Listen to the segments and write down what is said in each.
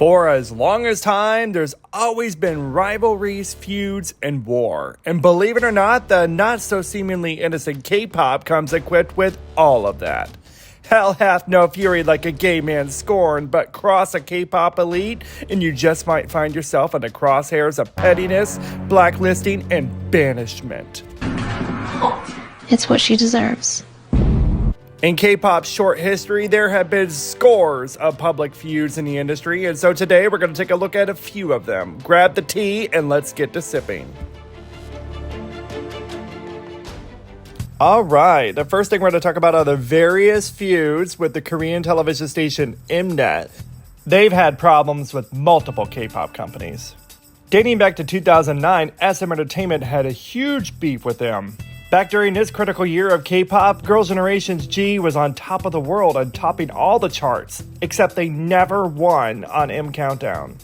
For as long as time, there's always been rivalries, feuds, and war. And believe it or not, the not-so-seemingly innocent K-pop comes equipped with all of that. Hell hath no fury like a gay man scorned, but cross a K-pop elite, and you just might find yourself in the crosshairs of pettiness, blacklisting, and banishment. It's what she deserves. In K-pop's short history, there have been scores of public feuds in the industry, and so today we're going to take a look at a few of them. Grab the tea and let's get to sipping. Alright, the first thing we're going to talk about are the various feuds with the Korean television station Mnet. They've had problems with multiple K-pop companies. Dating back to 2009, SM Entertainment had a huge beef with them. Back during this critical year of K-pop, Girls' Generation's G was on top of the world and topping all the charts, except they never won on M Countdown.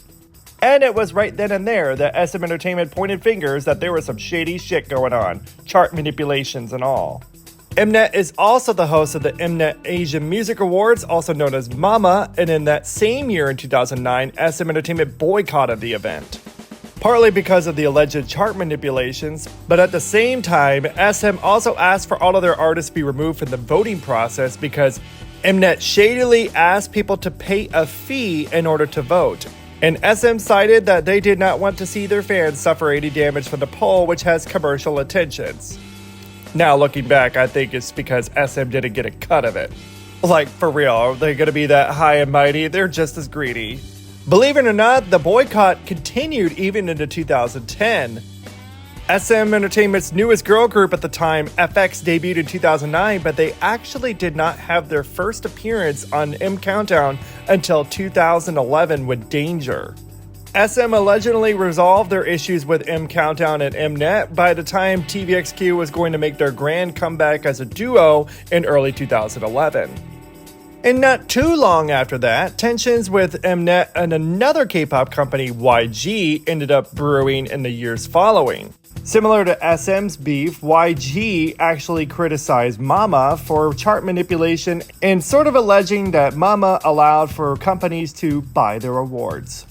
And it was right then and there that SM Entertainment pointed fingers that there was some shady shit going on, chart manipulations and all. Mnet is also the host of the Mnet Asian Music Awards, also known as MAMA, and in that same year in 2009, SM Entertainment boycotted the event. Partly because of the alleged chart manipulations, but at the same time, SM also asked for all of their artists to be removed from the voting process because Mnet shadily asked people to pay a fee in order to vote. And SM cited that they did not want to see their fans suffer any damage from the poll, which has commercial intentions. Now looking back, I think it's because SM didn't get a cut of it. Like, for real, are they gonna be that high and mighty? They're just as greedy. Believe it or not, the boycott continued even into 2010. SM Entertainment's newest girl group at the time, FX, debuted in 2009, but they actually did not have their first appearance on M Countdown until 2011 with Danger. SM allegedly resolved their issues with M Countdown and Mnet by the time TVXQ was going to make their grand comeback as a duo in early 2011. And not too long after that, tensions with Mnet and another K-pop company, YG, ended up brewing in the years following. Similar to SM's beef, YG actually criticized MAMA for chart manipulation and sort of alleging that MAMA allowed for companies to buy their awards.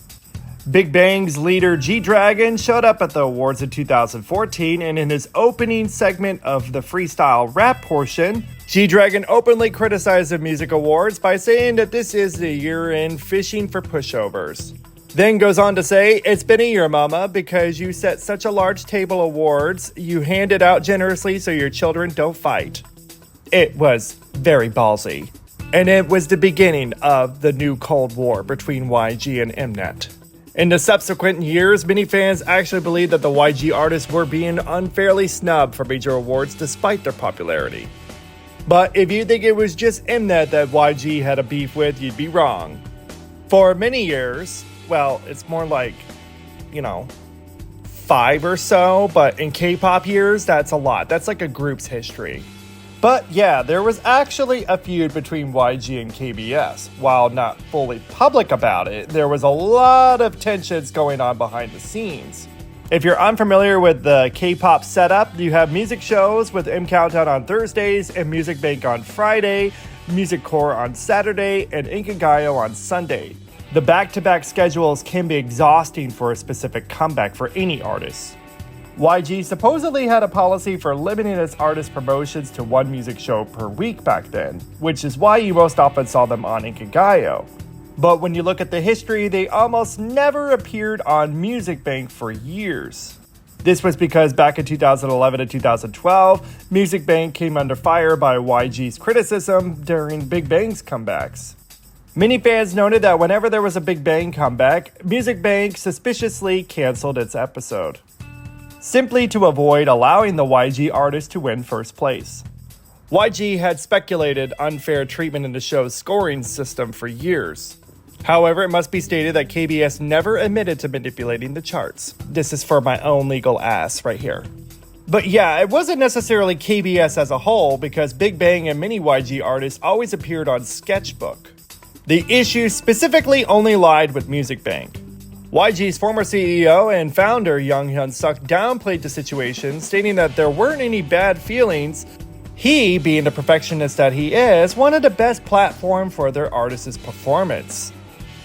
BIGBANG's leader G-Dragon showed up at the awards in 2014, and in his opening segment of the freestyle rap portion, G-Dragon openly criticized the music awards by saying that this is the year in fishing for pushovers. Then goes on to say, "It's been a year, mama, because you set such a large table awards, you hand it out generously so your children don't fight." It was very ballsy. And it was the beginning of the new Cold War between YG and Mnet. In the subsequent years, many fans actually believed that the YG artists were being unfairly snubbed for major awards despite their popularity. But if you think it was just Mnet that YG had a beef with, you'd be wrong. For many years, well, it's more like, 5 or so, but in K-pop years, that's a lot. That's like a group's history. But yeah, there was actually a feud between YG and KBS. While not fully public about it, there was a lot of tensions going on behind the scenes. If you're unfamiliar with the K-pop setup, you have music shows with M Countdown on Thursdays and Music Bank on Friday, Music Core on Saturday, and Inkigayo on Sunday. The back-to-back schedules can be exhausting for a specific comeback for any artist. YG supposedly had a policy for limiting its artist promotions to one music show per week back then, which is why you most often saw them on Inkigayo. But when you look at the history, they almost never appeared on Music Bank for years. This was because back in 2011 and 2012, Music Bank came under fire by YG's criticism during Big Bang's comebacks. Many fans noted that whenever there was a Big Bang comeback, Music Bank suspiciously canceled its episode, simply to avoid allowing the YG artist to win first place. YG had speculated unfair treatment in the show's scoring system for years. However, it must be stated that KBS never admitted to manipulating the charts. This is for my own legal ass right here. But yeah, it wasn't necessarily KBS as a whole, because Big Bang and many YG artists always appeared on Sketchbook. The issue specifically only lied with Music Bank. YG's former CEO and founder, Hyun-Suk, downplayed the situation, stating that there weren't any bad feelings. He, being the perfectionist that he is, wanted the best platform for their artist's performance.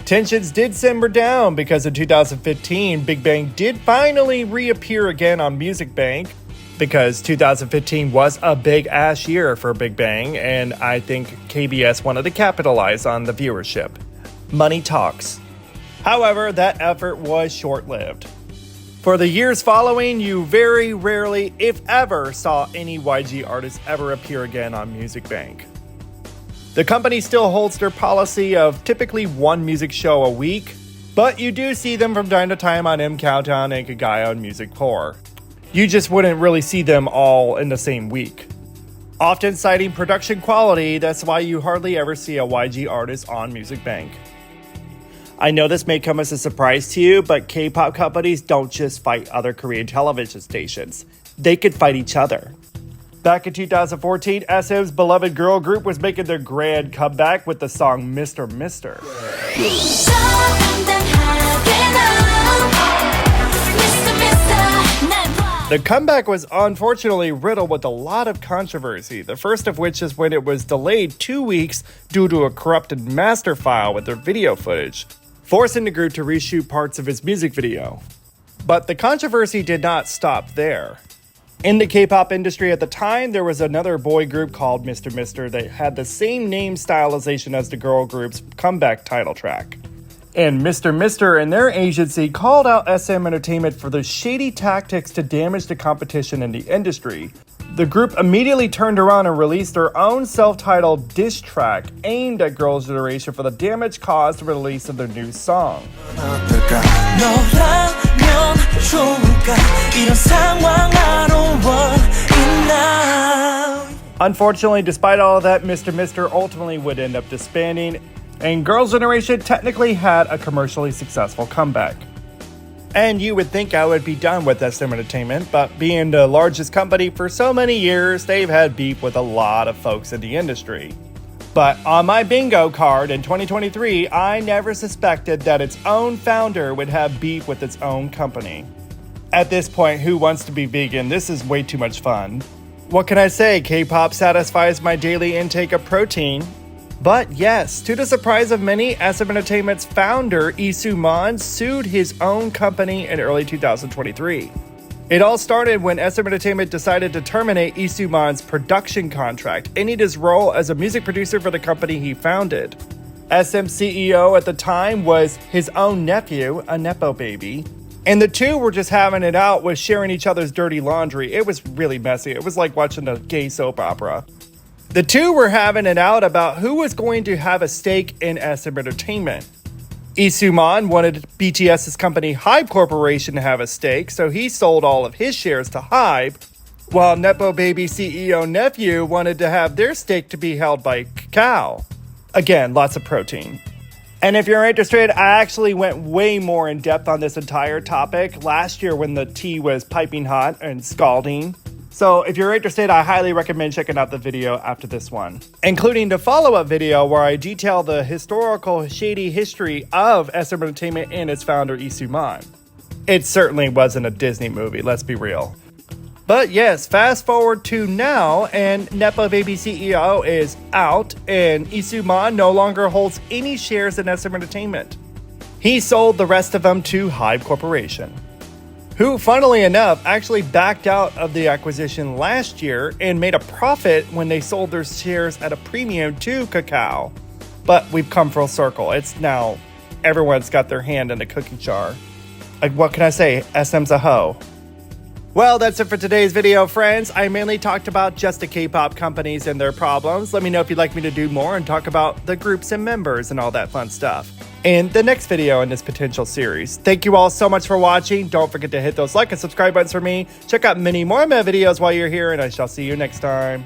Tensions did simmer down because in 2015, Big Bang did finally reappear again on Music Bank, because 2015 was a big-ass year for Big Bang, and I think KBS wanted to capitalize on the viewership. Money talks. However, that effort was short-lived. For the years following, you very rarely, if ever, saw any YG artists ever appear again on Music Bank. The company still holds their policy of typically one music show a week, but you do see them from time to time on M Countdown and Inkigayo and Music 4. You just wouldn't really see them all in the same week. Often citing production quality, that's why you hardly ever see a YG artist on Music Bank. I know this may come as a surprise to you, but K-pop companies don't just fight other Korean television stations. They could fight each other. Back in 2014, SM's beloved girl group was making their grand comeback with the song Mr.Mr. The comeback was unfortunately riddled with a lot of controversy, the first of which is when it was delayed 2 weeks due to a corrupted master file with their video footage, forcing the group to reshoot parts of its music video. But the controversy did not stop there. In the K-pop industry at the time, there was another boy group called Mr.Mr. that had the same name stylization as the girl group's comeback title track. And Mr.Mr. and their agency called out SM Entertainment for their shady tactics to damage the competition in the industry. The group immediately turned around and released their own self-titled diss track aimed at Girls' Generation for the damage caused to the release of their new song. Unfortunately, despite all of that, Mr.Mr. ultimately would end up disbanding, and Girls' Generation technically had a commercially successful comeback. And you would think I would be done with SM Entertainment, but being the largest company for so many years, they've had beef with a lot of folks in the industry. But on my bingo card in 2023, I never suspected that its own founder would have beef with its own company. At this point, who wants to be vegan? This is way too much fun. What can I say? K-pop satisfies my daily intake of protein. But yes, to the surprise of many, SM Entertainment's founder, Soo Man, sued his own company in early 2023. It all started when SM Entertainment decided to terminate Soo Man's production contract, ending his role as a music producer for the company he founded. SM CEO at the time was his own nephew, a Nepo baby, and the two were just having it out with sharing each other's dirty laundry. It was really messy. It was like watching a gay soap opera. The two were having it out about who was going to have a stake in SM Entertainment. Soo Man wanted BTS's company HYBE Corporation to have a stake, so he sold all of his shares to HYBE, while Nepo Baby CEO nephew wanted to have their stake to be held by Kakao. Again, lots of protein. And if you're interested, I actually went way more in depth on this entire topic last year when the tea was piping hot and scalding. So if you're interested, I highly recommend checking out the video after this one, including the follow-up video where I detail the historical shady history of SM Entertainment and its founder, Soo Man. It certainly wasn't a Disney movie, let's be real. But yes, fast forward to now, and Nepo Baby CEO is out, and Soo Man no longer holds any shares in SM Entertainment. He sold the rest of them to HYBE Corporation, who, funnily enough, actually backed out of the acquisition last year and made a profit when they sold their shares at a premium to Kakao. But we've come full circle. It's now everyone's got their hand in the cookie jar. Like, what can I say? SM's a hoe. Well, that's it for today's video, friends. I mainly talked about just the K-pop companies and their problems. Let me know if you'd like me to do more and talk about the groups and members and all that fun stuff in the next video in this potential series. Thank you all so much for watching. Don't forget to hit those like and subscribe buttons for me. Check out many more of my videos while you're here, and I shall see you next time.